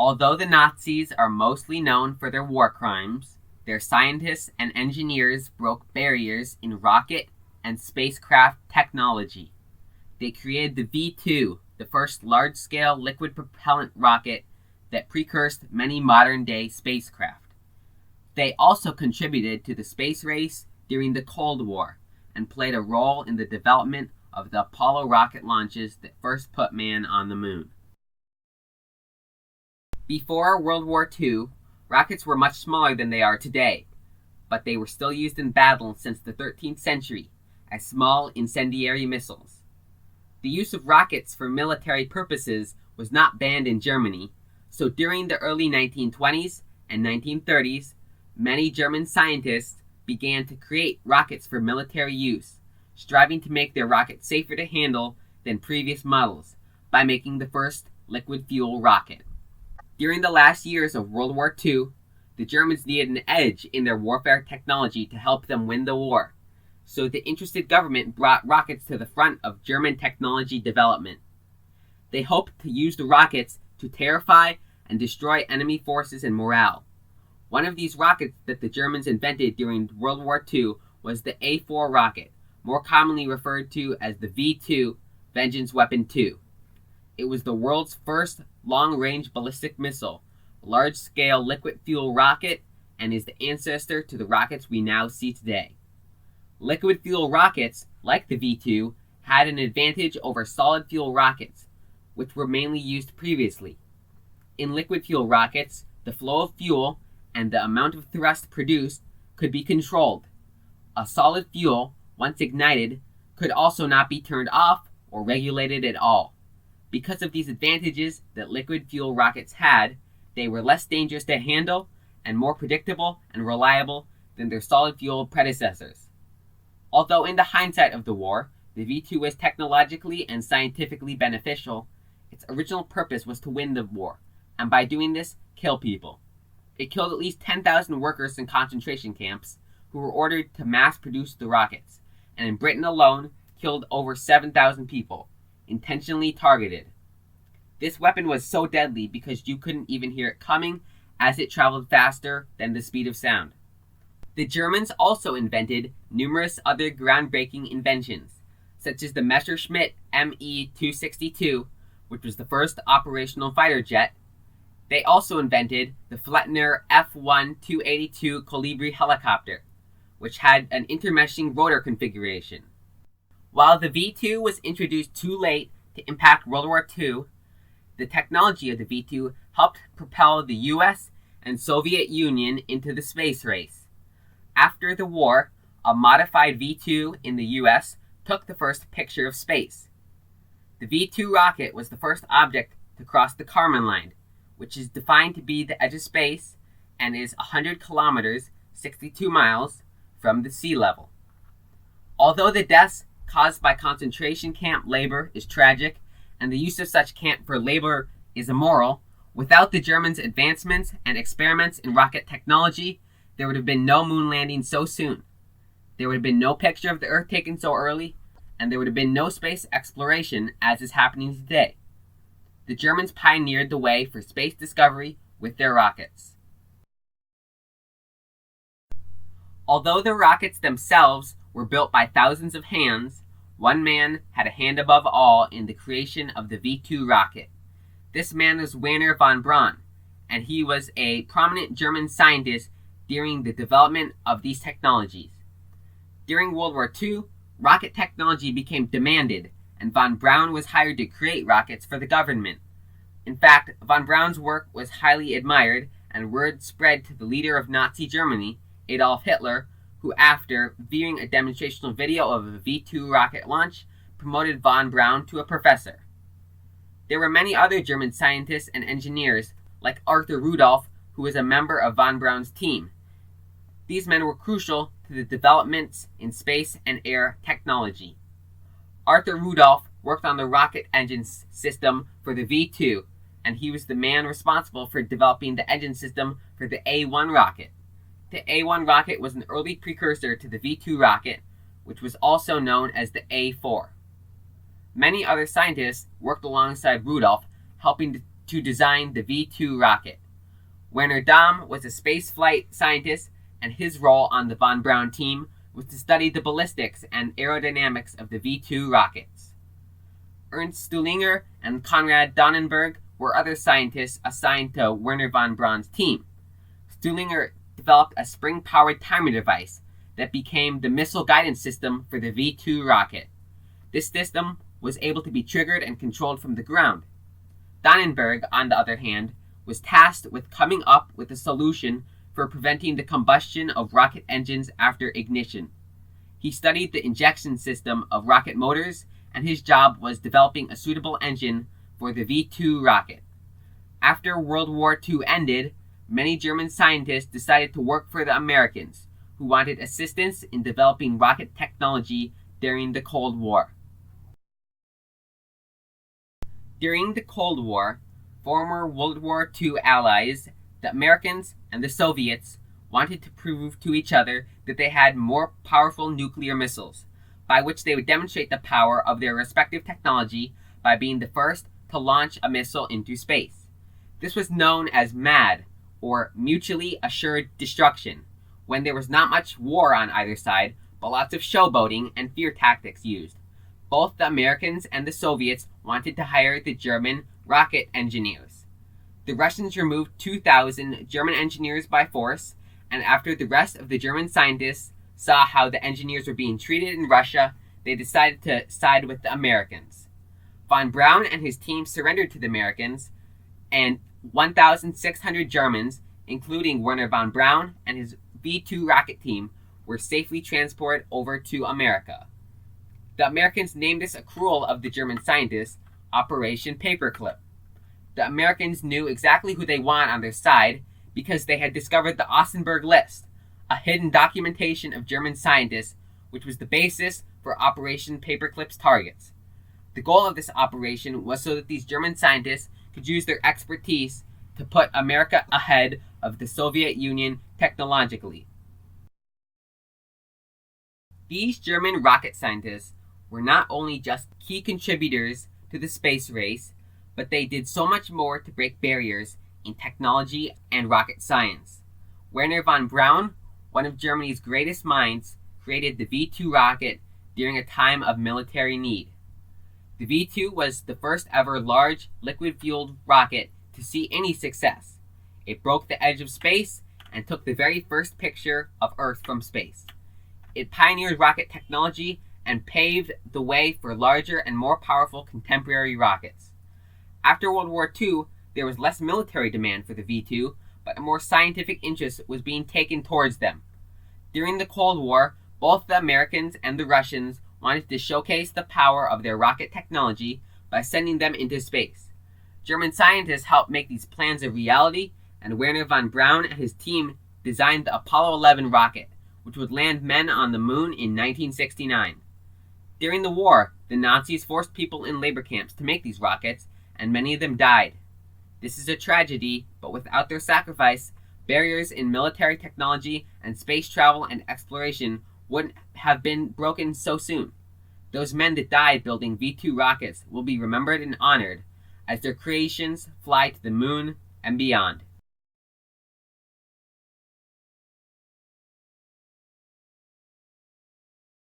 Although the Nazis are mostly known for their war crimes, their scientists and engineers broke barriers in rocket and spacecraft technology. They created the V-2, the first large-scale liquid propellant rocket that precursed many modern-day spacecraft. They also contributed to the space race during the Cold War and played a role in the development of the Apollo rocket launches that first put man on the moon. Before World War II, rockets were much smaller than they are today, but they were still used in battle since the 13th century as small incendiary missiles. The use of rockets for military purposes was not banned in Germany, so during the early 1920s and 1930s, many German scientists began to create rockets for military use, striving to make their rockets safer to handle than previous models by making the first liquid fuel rocket. During the last years of World War II, the Germans needed an edge in their warfare technology to help them win the war, so the interested government brought rockets to the front of German technology development. They hoped to use the rockets to terrify and destroy enemy forces and morale. One of these rockets that the Germans invented during World War II was the A-4 rocket, more commonly referred to as the V-2, Vengeance Weapon 2. It was the world's first long-range ballistic missile, large-scale liquid fuel rocket, and is the ancestor to the rockets we now see today. Liquid fuel rockets, like the V-2, had an advantage over solid fuel rockets, which were mainly used previously. In liquid fuel rockets, the flow of fuel and the amount of thrust produced could be controlled. A solid fuel, once ignited, could also not be turned off or regulated at all. Because of these advantages that liquid fuel rockets had, they were less dangerous to handle and more predictable and reliable than their solid fuel predecessors. Although in the hindsight of the war, the V-2 was technologically and scientifically beneficial, its original purpose was to win the war, and by doing this, kill people. It killed at least 10,000 workers in concentration camps who were ordered to mass produce the rockets, and in Britain alone, killed over 7,000 people, intentionally targeted. This weapon was so deadly because you couldn't even hear it coming, as it traveled faster than the speed of sound. The Germans also invented numerous other groundbreaking inventions, such as the Messerschmitt Me-262, which was the first operational fighter jet. They also invented the Flettner F-1-282 Colibri helicopter, which had an intermeshing rotor configuration. While the V-2 was introduced too late to impact World War II, the technology of the V-2 helped propel the US and Soviet Union into the space race. After the war, a modified V-2 in the US took the first picture of space. The V-2 rocket was the first object to cross the Kármán line, which is defined to be the edge of space and is 100 kilometers, 62 miles, from the sea level. Although the deaths caused by concentration camp labor is tragic, and the use of such camp for labor is immoral, without the Germans' advancements and experiments in rocket technology, there would have been no moon landing so soon. There would have been no picture of the Earth taken so early, and there would have been no space exploration as is happening today. The Germans pioneered the way for space discovery with their rockets. Although the rockets themselves were built by thousands of hands, one man had a hand above all in the creation of the V-2 rocket. This man was Wernher von Braun, and he was a prominent German scientist during the development of these technologies. During World War II, rocket technology became demanded, and von Braun was hired to create rockets for the government. In fact, von Braun's work was highly admired, and word spread to the leader of Nazi Germany, Adolf Hitler, who, after viewing a demonstrational video of a V-2 rocket launch, promoted von Braun to a professor. There were many other German scientists and engineers, like Arthur Rudolph, who was a member of von Braun's team. These men were crucial to the developments in space and air technology. Arthur Rudolph worked on the rocket engine system for the V-2, and he was the man responsible for developing the engine system for the A-1 rocket. The A-1 rocket was an early precursor to the V-2 rocket, which was also known as the A-4. Many other scientists worked alongside Rudolph, helping to design the V-2 rocket. Werner Dahm was a spaceflight scientist, and his role on the von Braun team was to study the ballistics and aerodynamics of the V-2 rockets. Ernst Stühlinger and Konrad Dannenberg were other scientists assigned to Werner von Braun's team. Stühlinger developed a spring-powered timer device that became the missile guidance system for the V-2 rocket. This system was able to be triggered and controlled from the ground. Dannenberg, on the other hand, was tasked with coming up with a solution for preventing the combustion of rocket engines after ignition. He studied the injection system of rocket motors, and his job was developing a suitable engine for the V-2 rocket. After World War II ended, many German scientists decided to work for the Americans, who wanted assistance in developing rocket technology during the Cold War. During the Cold War, former World War II allies, the Americans and the Soviets, wanted to prove to each other that they had more powerful nuclear missiles, by which they would demonstrate the power of their respective technology by being the first to launch a missile into space. This was known as MAD, or Mutually Assured Destruction, when there was not much war on either side, but lots of showboating and fear tactics used. Both the Americans and the Soviets wanted to hire the German rocket engineers. The Russians removed 2,000 German engineers by force, and after the rest of the German scientists saw how the engineers were being treated in Russia, they decided to side with the Americans. Von Braun and his team surrendered to the Americans, and 1,600 Germans, including Werner von Braun and his V-2 rocket team, were safely transported over to America. The Americans named this accrual of the German scientists Operation Paperclip. The Americans knew exactly who they want on their side because they had discovered the Ausenberg List, a hidden documentation of German scientists, which was the basis for Operation Paperclip's targets. The goal of this operation was so that these German scientists could use their expertise to put America ahead of the Soviet Union technologically. These German rocket scientists were not only just key contributors to the space race, but they did so much more to break barriers in technology and rocket science. Werner von Braun, one of Germany's greatest minds, created the V-2 rocket during a time of military need. The V-2 was the first ever large liquid-fueled rocket to see any success. It broke the edge of space and took the very first picture of Earth from space. It pioneered rocket technology and paved the way for larger and more powerful contemporary rockets. After World War II, there was less military demand for the V-2, but a more scientific interest was being taken towards them. During the Cold War, both the Americans and the Russians wanted to showcase the power of their rocket technology by sending them into space. German scientists helped make these plans a reality, and Werner von Braun and his team designed the Apollo 11 rocket, which would land men on the moon in 1969. During the war, the Nazis forced people in labor camps to make these rockets, and many of them died. This is a tragedy, but without their sacrifice, barriers in military technology and space travel and exploration wouldn't have been broken so soon. Those men that died building V-2 rockets will be remembered and honored as their creations fly to the moon and beyond.